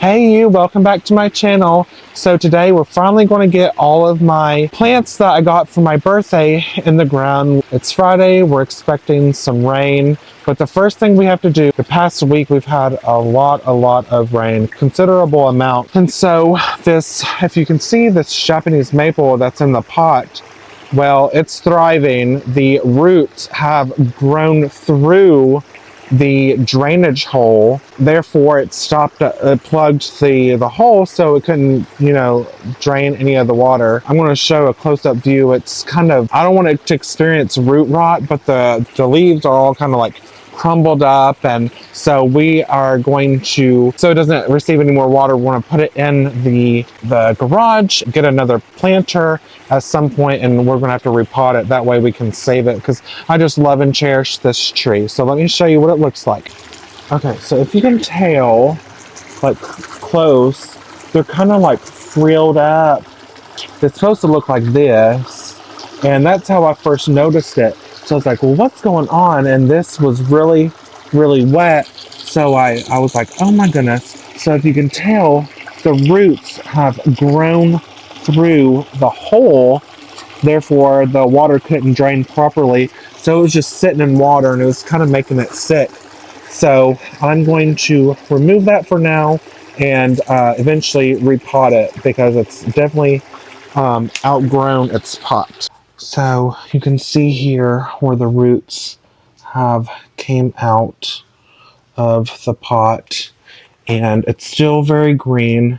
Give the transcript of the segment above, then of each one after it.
Hey you, welcome back to my channel. So today we're finally going to get all of my plants that I got for my birthday in the ground. It's Friday, we're expecting some rain, but the first thing we have to do, the past week we've had a lot of rain, considerable amount. And so this, if you can see this Japanese maple that's in the pot, well, it's thriving. The roots have grown through the drainage hole, therefore it stopped, it plugged the hole so it couldn't, drain any of the water. I'm going to show a close-up view. It's kind of, I don't want it to experience root rot, but the leaves are all kind of like crumbled up, and so we are going to, so it doesn't receive any more water, we want to put it in the garage, get another planter at some point, and we're going to have to repot it. That way we can save it, because I just love and cherish this tree. So let me show you what it looks like. Okay, so if you can tell, like close, they're kind of like frilled up. It's supposed to look like this, and that's how I first noticed it. So I was like, well, what's going on? And this was really wet. So I was like, oh my goodness. So if you can tell, the roots have grown through the hole. Therefore, the water couldn't drain properly. So it was just sitting in water, and it was kind of making it sick. So I'm going to remove that for now and eventually repot it, because it's definitely outgrown its pot. So you can see here where the roots have came out of the pot, and it's still very green.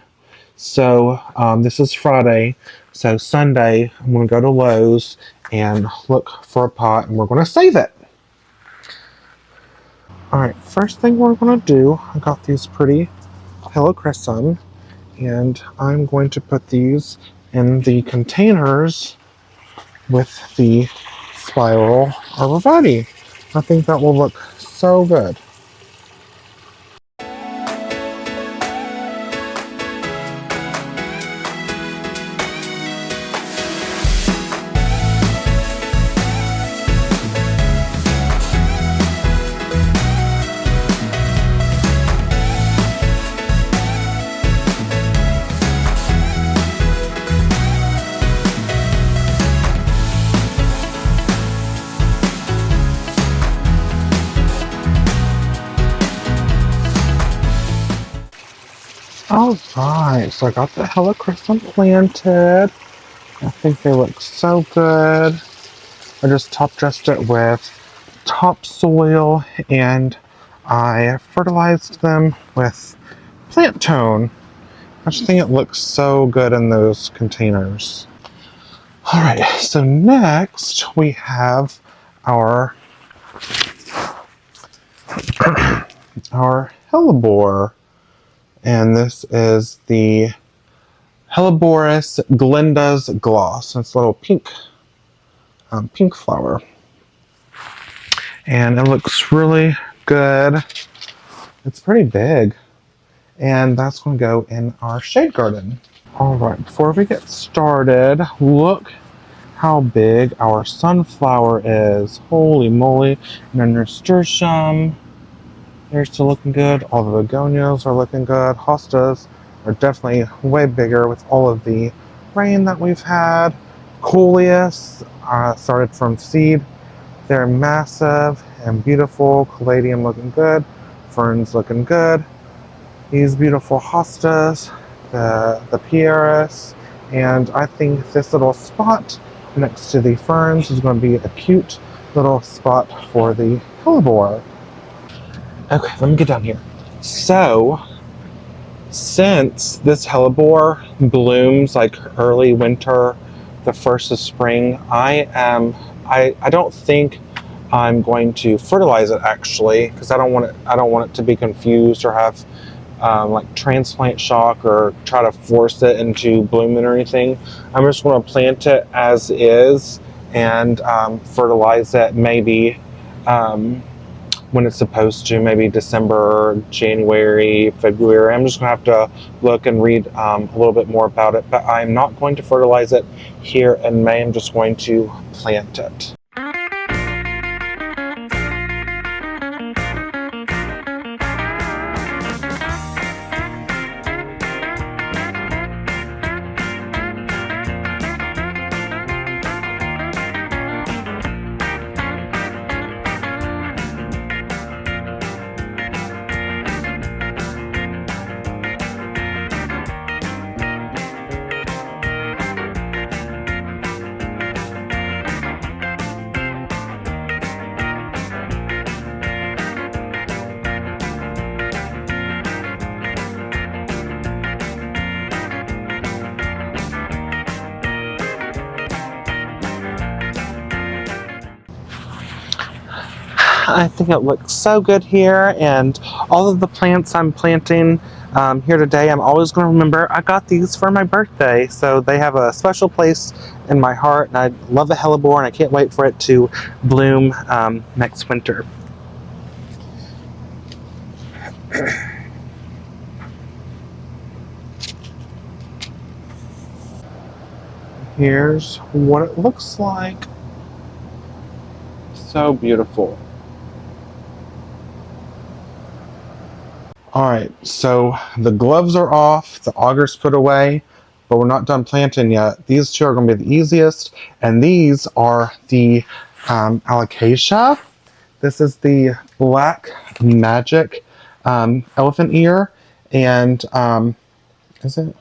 So this is Friday, so Sunday I'm going to go to Lowe's and look for a pot, and we're going to save it. Alright, first thing we're going to do, I got these pretty Helichrysum, and I'm going to put these in the containers with the spiral arborvitae. I think that will look so good. Alright, so I got the Helichrysum planted. I think they look so good. I just top dressed it with topsoil, and I fertilized them with plant tone. I just think it looks so good in those containers. Alright, so next we have our hellebore. And this is the Helleborus Glenda's Gloss. It's a little pink flower. And it looks really good. It's pretty big. And that's going to go in our shade garden. Alright, before we get started, look how big our sunflower is. Holy moly. And then nasturtium. They're still looking good. All the begonias are looking good. Hostas are definitely way bigger with all of the rain that we've had. Coleus started from seed. They're massive and beautiful. Caladium looking good. Ferns looking good. These beautiful hostas, the pieris, and I think this little spot next to the ferns is going to be a cute little spot for the hellebore. Okay, let me get down here. So, since this hellebore blooms like early winter, the first of spring, I don't think I'm going to fertilize it, actually, because I don't want it to be confused or have like transplant shock or try to force it into blooming or anything. I'm just going to plant it as is and fertilize it maybe when it's supposed to, maybe December, January, February. I'm just going to have to look and read a little bit more about it, but I'm not going to fertilize it here in May. I'm just going to plant it. I think it looks so good here, and all of the plants I'm planting here today, I'm always going to remember I got these for my birthday, so they have a special place in my heart, and I love the hellebore, and I can't wait for it to bloom next winter. Here's what it looks like. So beautiful. All right, so the gloves are off, the auger's put away, but we're not done planting yet. These two are going to be the easiest, and these are the alocasia. This is the Black Magic elephant ear, and is it?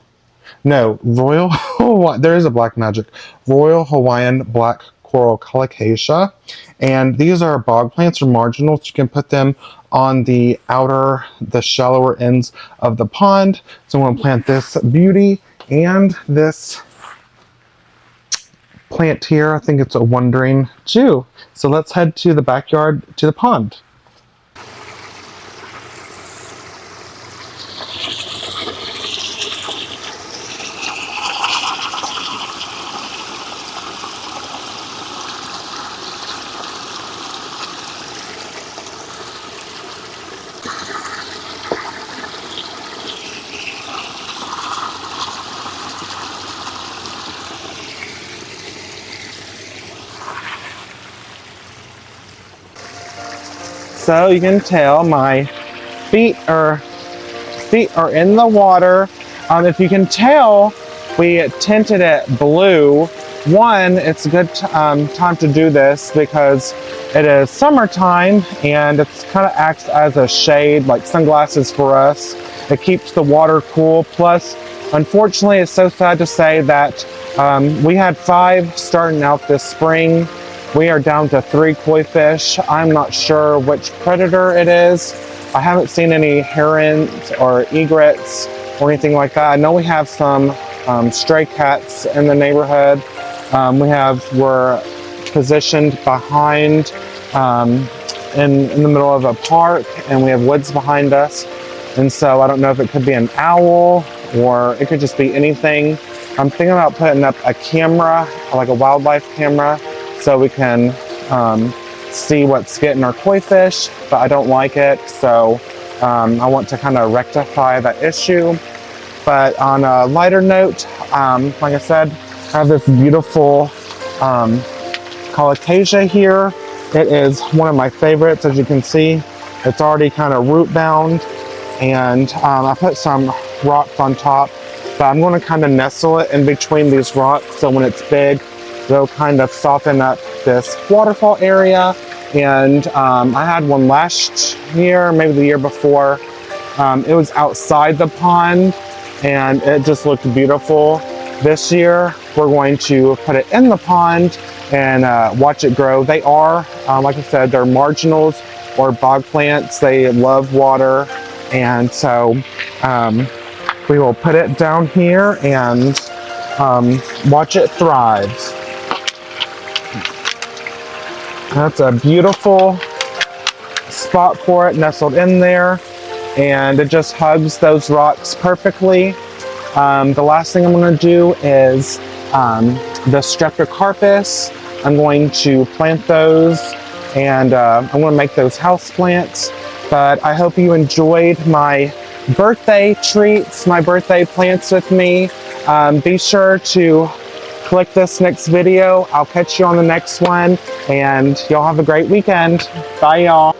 No, Royal Hawaiian. There is a Black Magic. Royal Hawaiian Black Coral Colocasia. And these are bog plants or marginals. You can put them on the shallower ends of the pond. So I'm going to plant this beauty and this plant here. I think it's a wandering Jew. So let's head to the backyard to the pond. So you can tell my feet are in the water. If you can tell, we tinted it blue. One, it's a good time to do this because it is summertime and it's kind of acts as a shade, like sunglasses for us. It keeps the water cool. Plus, unfortunately, it's so sad to say that we had 5 starting out this spring. We are down to 3 koi fish. I'm not sure which predator it is. I haven't seen any herons or egrets or anything like that. I know we have some stray cats in the neighborhood. We're positioned behind in the middle of a park, and we have woods behind us. And so I don't know if it could be an owl or it could just be anything. I'm thinking about putting up a camera, like a wildlife camera, so we can see what's getting our koi fish, but I don't like it, so I want to kind of rectify that issue. But on a lighter note, like I said, I have this beautiful colocasia here. It is one of my favorites, as you can see. It's already kind of root bound, and I put some rocks on top, but I'm going to kind of nestle it in between these rocks, so when it's big, they'll kind of soften up this waterfall area. And I had one last year, maybe the year before. It was outside the pond and it just looked beautiful. This year, we're going to put it in the pond and watch it grow. They are, like I said, they're marginals or bog plants. They love water. And so we will put it down here and watch it thrive. That's a beautiful spot for it, nestled in there, and it just hugs those rocks perfectly. The last thing I'm going to do is the Streptocarpus. I'm going to plant those, and I'm going to make those house plants. But I hope you enjoyed my birthday treats, my birthday plants with me. Be sure to click this next video. I'll catch you on the next one, and y'all have a great weekend. Bye, y'all.